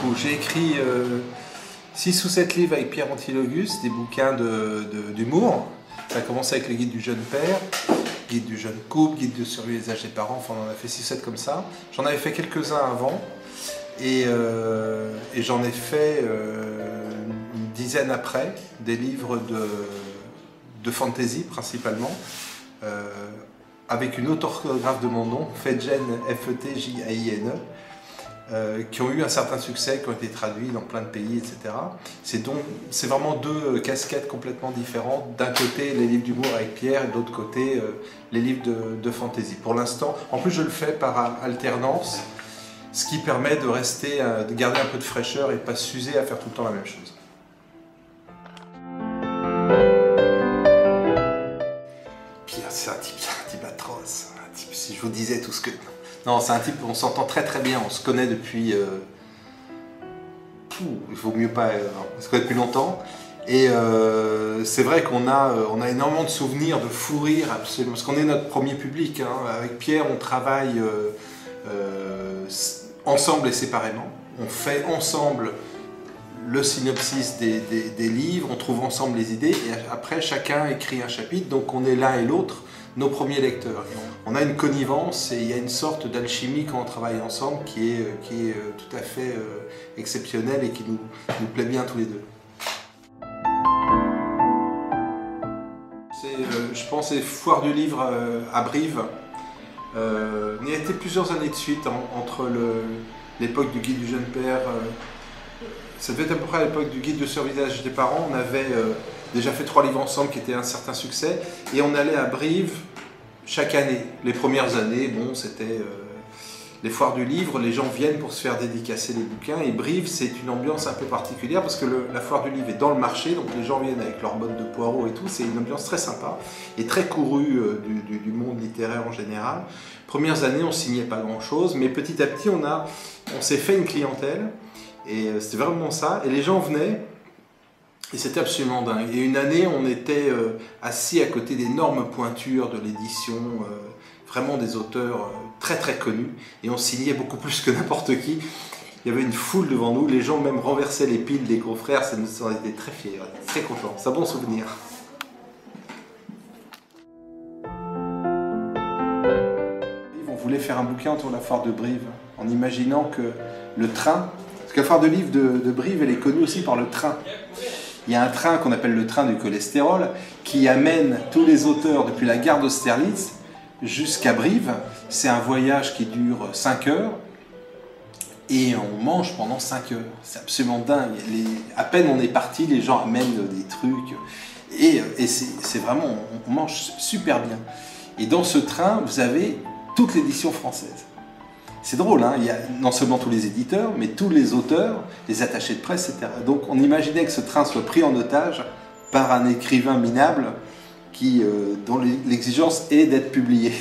beaucoup. J'ai écrit 6 ou 7 livres avec Pierre Antilogus, des bouquins d'humour. Ça a commencé avec le guide du jeune père, guide du jeune couple, guide de survie des âges des parents, enfin on en a fait 6 ou 7 comme ça. J'en avais fait quelques-uns avant et j'en ai fait une dizaine après, des livres de fantasy principalement, avec une autre orthographe de mon nom, Fetjaine, F-E-T-J-A-I-N-E, qui ont eu un certain succès, qui ont été traduits dans plein de pays, etc. C'est vraiment deux casquettes complètement différentes. D'un côté, les livres d'humour avec Pierre, et de l'autre côté, les livres de fantasy. Pour l'instant, en plus, je le fais par alternance, ce qui permet de garder un peu de fraîcheur et de ne pas s'user à faire tout le temps la même chose. Pierre, c'est un type atroce. Un type, si je vous disais tout ce que... Non, c'est un type, on s'entend très très bien, on se connaît depuis... il vaut mieux pas... on se connaît depuis longtemps. Et c'est vrai qu'on a énormément de souvenirs, de fou rire, absolument. Parce qu'on est notre premier public. Hein. Avec Pierre, on travaille ensemble et séparément. On fait ensemble le synopsis des livres, on trouve ensemble les idées. Et après, chacun écrit un chapitre. Donc on est l'un et l'autre nos premiers lecteurs. On a une connivence et il y a une sorte d'alchimie quand on travaille ensemble qui est tout à fait exceptionnelle et qui nous plaît bien tous les deux. Je pense c'est Foire du Livre à Brive. Il y a été plusieurs années de suite entre l'époque du guide du jeune père. Ça devait être à peu près à l'époque du guide de survie des âges des parents. On avait déjà fait 3 livres ensemble qui étaient un certain succès. Et on allait à Brive chaque année. Les premières années, bon, c'était les foires du livre. Les gens viennent pour se faire dédicacer les bouquins. Et Brive, c'est une ambiance un peu particulière parce que la foire du livre est dans le marché. Donc les gens viennent avec leurs bottes de poireaux et tout. C'est une ambiance très sympa et très courue du monde littéraire en général. Premières années, on signait pas grand-chose. Mais petit à petit, on s'est fait une clientèle. Et c'était vraiment ça. Et les gens venaient. Et c'était absolument dingue. Et une année, on était assis à côté d'énormes pointures de l'édition, vraiment des auteurs très très connus. Et on signait beaucoup plus que n'importe qui. Il y avait une foule devant nous. Les gens même renversaient les piles des confrères. Ça nous en était très fiers, très contents. C'est un bon souvenir. On voulait faire un bouquin autour de la foire de Brive, en imaginant que le train... Parce que la foire de livre de Brive, elle est connue aussi par le train. Il y a un train qu'on appelle le train du cholestérol qui amène tous les auteurs depuis la gare d'Austerlitz jusqu'à Brive. C'est un voyage qui dure 5 heures et on mange pendant 5 heures. C'est absolument dingue. À peine on est parti, les gens amènent des trucs et c'est vraiment, on mange super bien. Et dans ce train, vous avez toute l'édition française. C'est drôle, hein, il y a non seulement tous les éditeurs, mais tous les auteurs, les attachés de presse, etc. Donc on imaginait que ce train soit pris en otage par un écrivain minable dont l'exigence est d'être publié.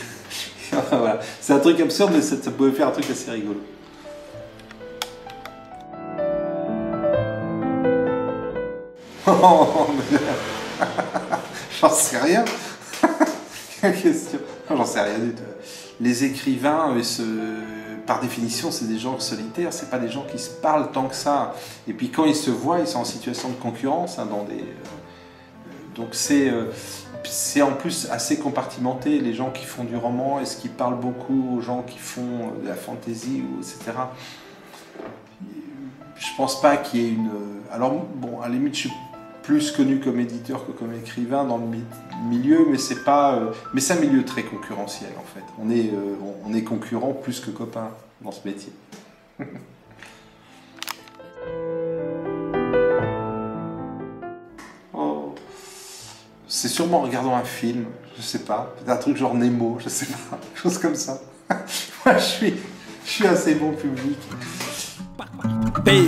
Voilà. C'est un truc absurde, mais ça pouvait faire un truc assez rigolo. J'en sais rien. Quelle question. J'en sais rien du tout. Les écrivains, par définition, c'est des gens solitaires, c'est pas des gens qui se parlent tant que ça. Et puis quand ils se voient, ils sont en situation de concurrence. Hein, donc c'est en plus assez compartimenté. Les gens qui font du roman, est-ce qu'ils parlent beaucoup aux gens qui font de la fantasy, etc. Je pense pas qu'il y ait une... Alors bon, à la limite, je suis plus connu comme éditeur que comme écrivain dans le milieu, mais c'est un milieu très concurrentiel en fait. On est concurrents plus que copains dans ce métier. Oh. C'est sûrement en regardant un film, je sais pas, peut-être un truc genre Nemo, je sais pas, chose comme ça. Moi je suis assez bon public. Bear,